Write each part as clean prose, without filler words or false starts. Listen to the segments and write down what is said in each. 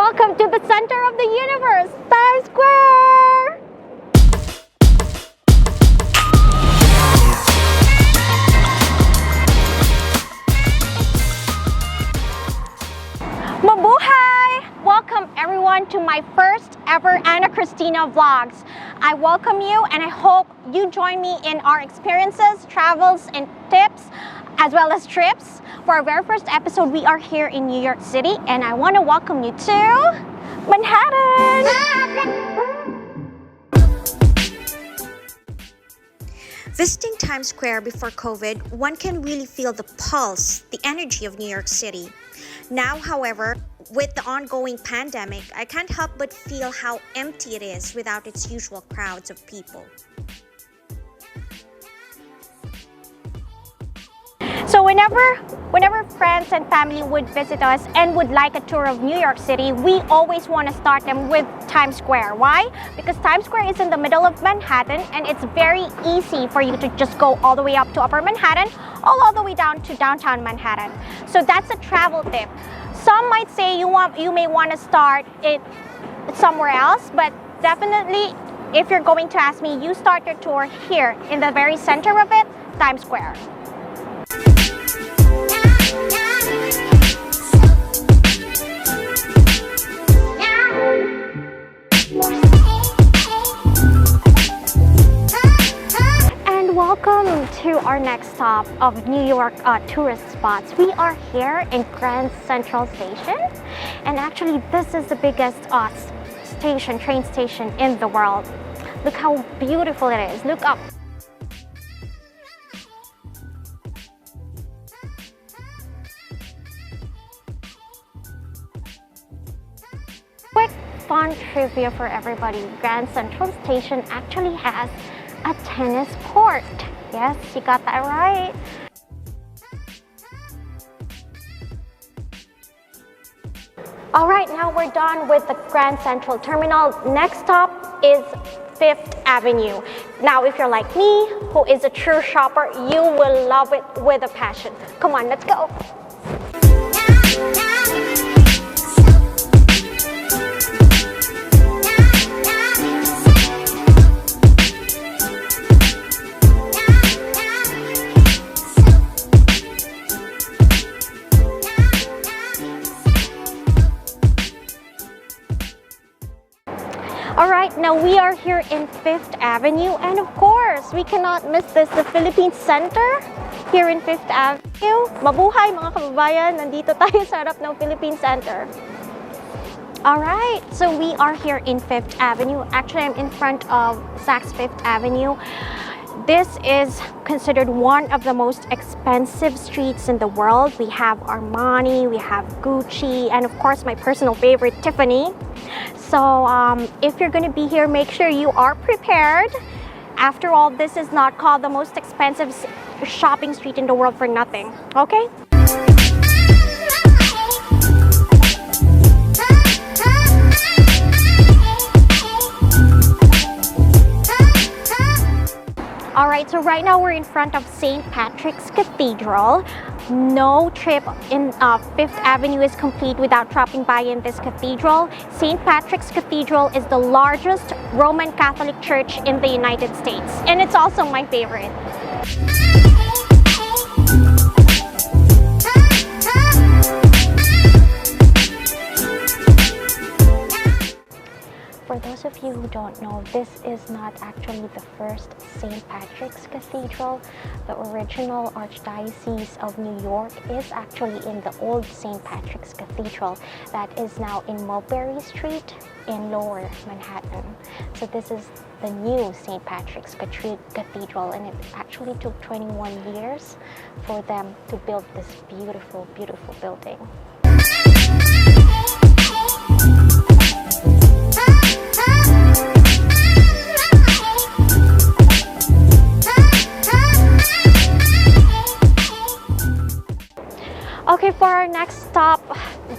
Welcome to the center of the universe, Times Square! Mabuhay! Welcome everyone to my first ever Kristina vlogs. I welcome you and I hope you join me in our experiences, travels, and tips, as well as trips. For our very first episode, we are here in New York City and I want to welcome you to Manhattan! Visiting Times Square before COVID, one can really feel the pulse, the energy of New York City. Now, however, with the ongoing pandemic, I can't help but feel how empty it is without its usual crowds of people. So whenever friends and family would visit us and would like a tour of New York City, we always want to start them with Times Square. Why? Because Times Square is in the middle of Manhattan and it's very easy for you to just go all the way up to Upper Manhattan, all the way down to downtown Manhattan. So that's a travel tip. Some might say you may want to start it somewhere else, but definitely if you're going to ask me, you start your tour here in the very center of it, Times Square. And welcome to our next stop of New York tourist spots. We are here in Grand Central Station, and actually this is the biggest train station in the world. Look how beautiful it is. Look up. Quick fun trivia for everybody. Grand Central Station actually has a tennis court. Yes, you got that right. All right, now we're done with the Grand Central Terminal. Next stop is Fifth Avenue. Now, if you're like me, who is a true shopper, you will love it with a passion. Come on, let's go. Alright, now we are here in Fifth Avenue, and of course, we cannot miss this, the Philippine Center here in Fifth Avenue. Mabuhay mga kababayan, nandito tayo sa harap ng Philippine Center. Alright, so we are here in Fifth Avenue. Actually, I'm in front of Saks Fifth Avenue. This is considered one of the most expensive streets in the world. We have Armani, we have Gucci, and of course my personal favorite, Tiffany. So if you're going to be here, make sure you are prepared. After all, this is not called the most expensive shopping street in the world for nothing, okay? Alright, so right now we're in front of St. Patrick's Cathedral. No trip in Fifth Avenue is complete without dropping by in this cathedral. St. Patrick's Cathedral is the largest Roman Catholic church in the United States, and it's also my favorite. For those of you who don't know, this is not actually the first St. Patrick's Cathedral. The original Archdiocese of New York is actually in the old St. Patrick's Cathedral that is now in Mulberry Street in Lower Manhattan. So this is the new St. Patrick's Cathedral, and it actually took 21 years for them to build this beautiful, beautiful building. Okay, for our next stop,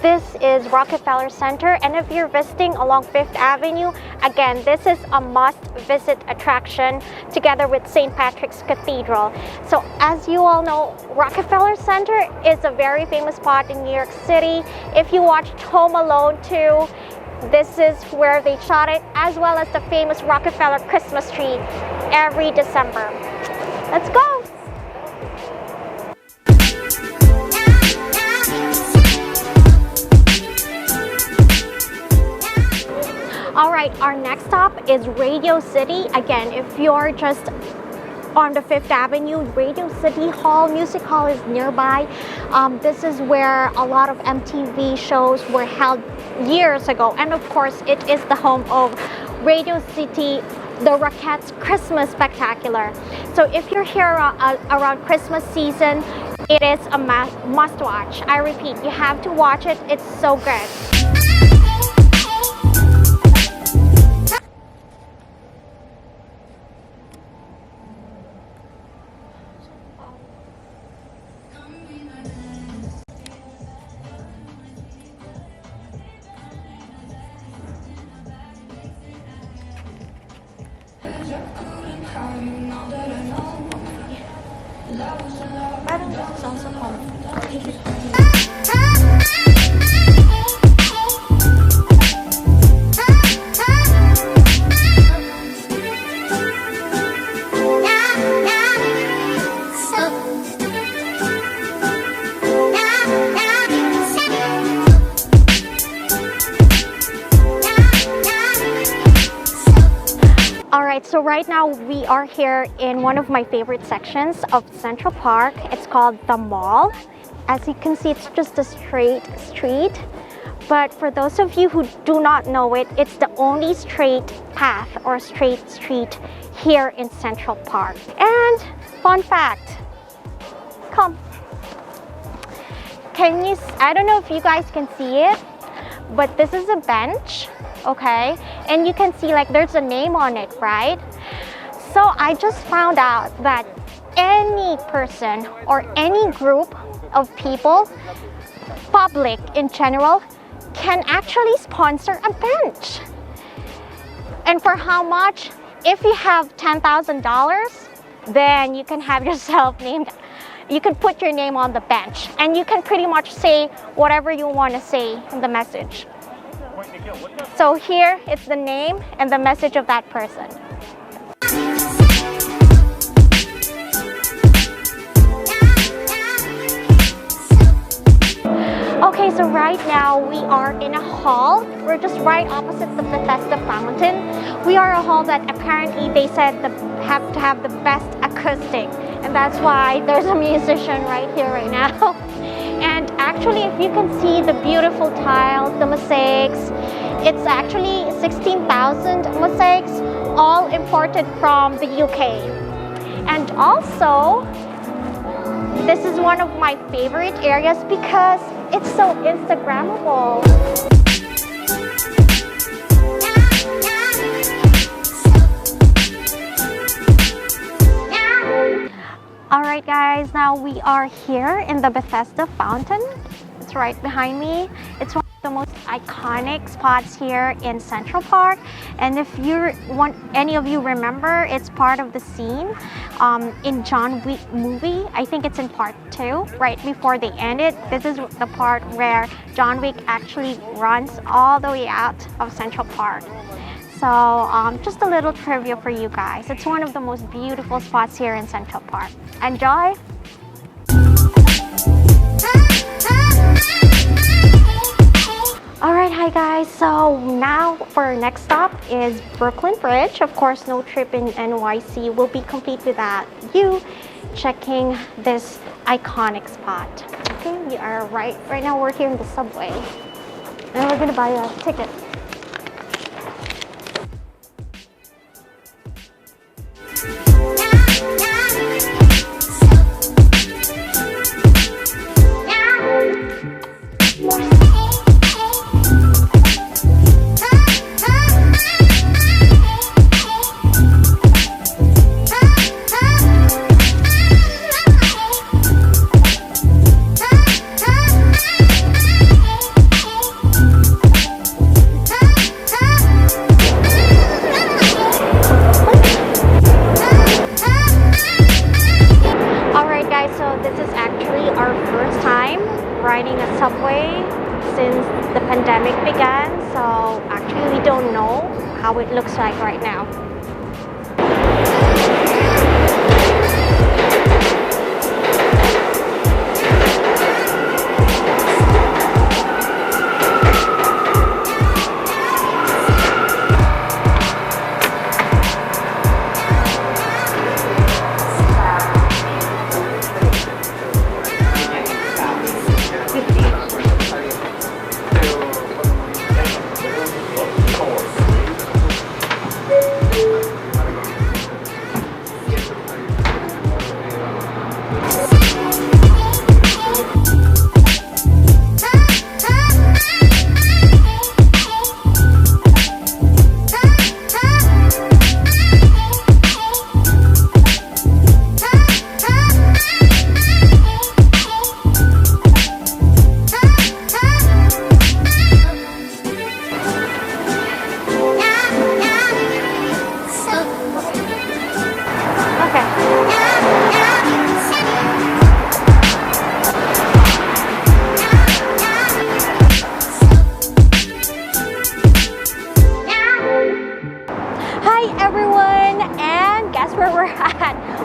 this is is Rockefeller Center. And if you're visiting along Fifth Avenue, again, this is a must-visit attraction together with St. Patrick's Cathedral. So as you all know, Rockefeller Center is a very famous spot in New York City. If you watched Home Alone 2, this is where they shot it, as well as the famous Rockefeller Christmas tree every December. Let's go! All right, our next stop is Radio City. Again, if you're just on the Fifth Avenue, Radio City Hall, Music Hall is nearby. This is where a lot of MTV shows were held years ago. And of course, it is the home of Radio City, the Rockettes Christmas Spectacular. So if you're here around Christmas season, it is a must watch. I repeat, you have to watch it. It's so good. So right now we are here in one of my favorite sections of Central Park. It's called the Mall. As you can see, it's just a straight street. But for those of you who do not know it, it's the only straight path or straight street here in Central Park. And fun fact, come. I don't know if you guys can see it, but this is a bench. Okay, and you can see like there's a name on it, right? So I just found out that any person or any group of people, public in general, can actually sponsor a bench. And for how much? If you have $10,000, then you can have yourself named, you can put your name on the bench and you can pretty much say whatever you want to say in the message. So here, it's the name and the message of that person. Okay, so right now we are in a hall. We're just right opposite the Bethesda Fountain. We are a hall that apparently they said have to have the best acoustic. And that's why there's a musician right here right now. And actually, if you can see the beautiful tiles, the mosaics, it's actually 16,000 mosaics, all imported from the UK. And also, this is one of my favorite areas because it's so Instagrammable. Alright guys, now we are here in the Bethesda Fountain. It's right behind me. It's one of the most iconic spots here in Central Park. And if any of you remember, it's part of the scene in John Wick movie. I think it's in part 2, right before they end it. This is the part where John Wick actually runs all the way out of Central Park. So just a little trivia for you guys. It's one of the most beautiful spots here in Central Park. Enjoy! Alright, hi guys. So now for our next stop is Brooklyn Bridge. Of course, no trip in NYC will be complete without you checking this iconic spot. Okay, we are right now we're here in the subway. And we're gonna buy a ticket. again, so actually we don't know how it looks like right now.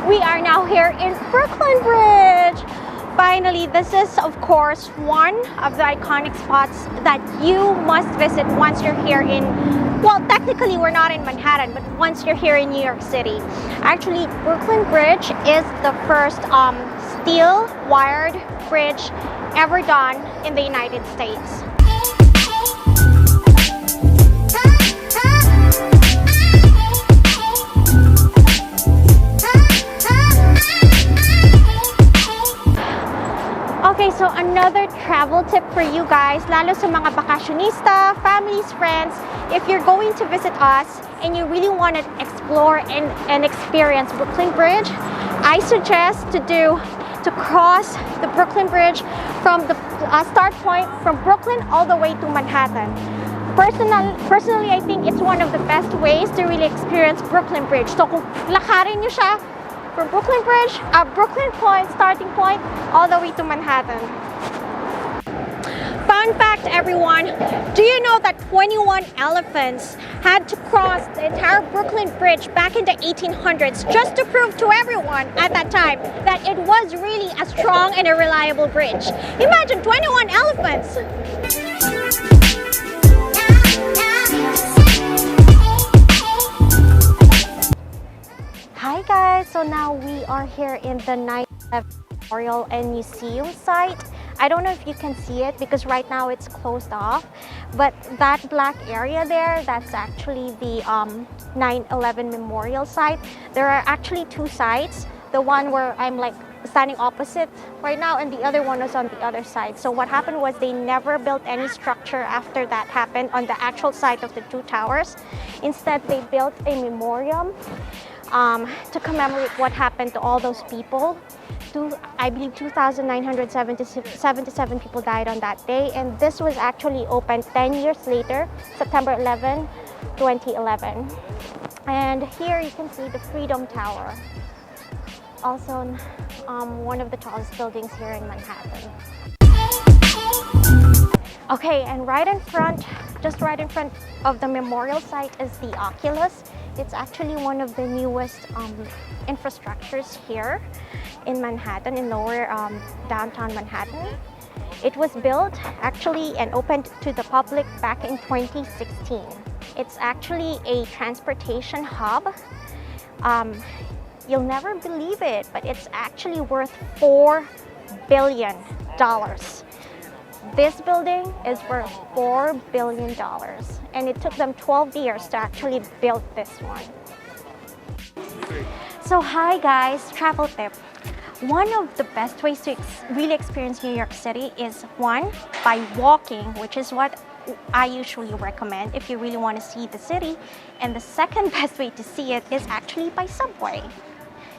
We are now here in Brooklyn Bridge. Finally, this is of course one of the iconic spots that you must visit once you're here in, well, technically we're not in Manhattan, but once you're here in New York City. Actually, Brooklyn Bridge is the first steel wired bridge ever done in the United States. Okay, so another travel tip for you guys, lalo sa mga bakasyonista, families, friends, if you're going to visit us and you really want to explore and experience Brooklyn Bridge, I suggest to cross the Brooklyn Bridge from the start point from Brooklyn all the way to Manhattan. Personally, I think it's one of the best ways to really experience Brooklyn Bridge. So kung lakarin nyo siya from Brooklyn Bridge, Brooklyn Point, starting point, all the way to Manhattan. Fun fact, everyone, do you know that 21 elephants had to cross the entire Brooklyn Bridge back in the 1800s just to prove to everyone at that time that it was really a strong and a reliable bridge? Imagine 21 elephants! Hi guys, so now we are here in the 9/11 Memorial and Museum site. I don't know if you can see it because right now it's closed off, but that black area there, that's actually the 9/11 Memorial site. There are actually two sites. The one where I'm like standing opposite right now and the other one was on the other side. So what happened was they never built any structure after that happened on the actual site of the two towers. Instead, they built a memorial to commemorate what happened to all those people. I believe 2,977 people died on that day, and this was actually opened 10 years later, September 11, 2011. And here you can see the Freedom Tower, also one of the tallest buildings here in Manhattan. Okay, and right in front, just right in front of the memorial site is the Oculus. It's actually one of the newest infrastructures here in Manhattan, in lower downtown Manhattan. It was built actually and opened to the public back in 2016. It's actually a transportation hub. You'll never believe it, but it's actually worth $4 billion. This building is worth $4 billion, and it took them 12 years to actually build this one. So hi guys, travel tip. One of the best ways to really experience New York City is one, by walking, which is what I usually recommend if you really want to see the city. And the second best way to see it is actually by subway.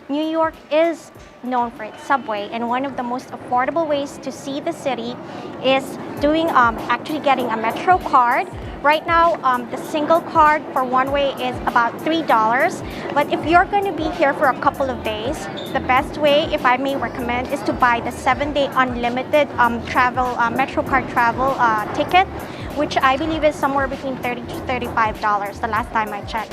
New York is known for its subway, and one of the most affordable ways to see the city is doing actually getting a Metro card. Right now, the single card for one way is about $3, but if you're going to be here for a couple of days, the best way, if I may recommend, is to buy the 7-day unlimited travel Metro card travel ticket, which I believe is somewhere between $30 to $35 the last time I checked.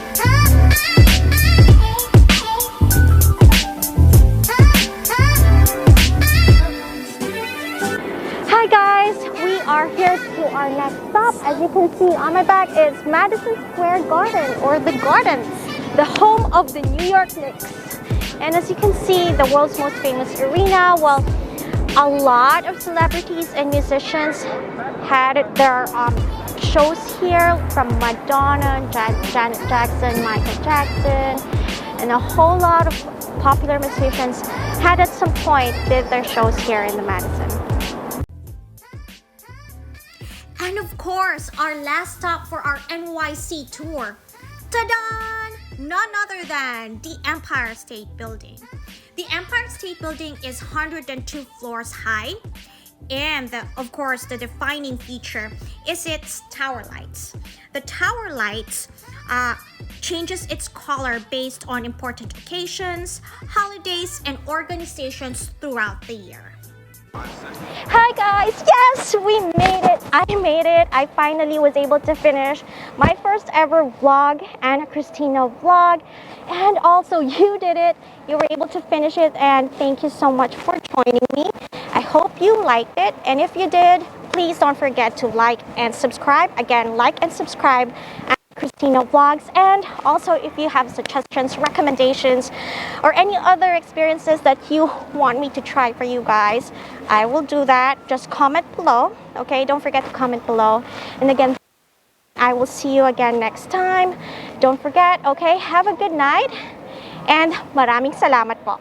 Hi guys, we are here to our next stop. As you can see on my back is Madison Square Garden, or the Garden, the home of the New York Knicks. And as you can see, the world's most famous arena. Well, a lot of celebrities and musicians had their shows here, from Madonna, Janet Jackson, Michael Jackson, and a whole lot of popular musicians had at some point did their shows here in the Madison. And of course, our last stop for our NYC tour, ta-da! None other than the Empire State Building. The Empire State Building is 102 floors high, and of course, the defining feature is its tower lights. The tower lights changes its color based on important occasions, holidays, and organizations throughout the year. Hi guys, yes, we made it. I made it. I finally was able to finish my first ever vlog and a Kristina vlog, and also you did it. You were able to finish it, and thank you so much for joining me. I hope you liked it, and if you did, please don't forget to like and subscribe. Again, like and subscribe at Kristina Vlogs. And also, if you have suggestions, recommendations, or any other experiences that you want me to try for you guys, I will do that. Just comment below, okay? Don't forget to comment below. And again, I will see you again next time. Don't forget, okay? Have a good night, and maraming salamat po.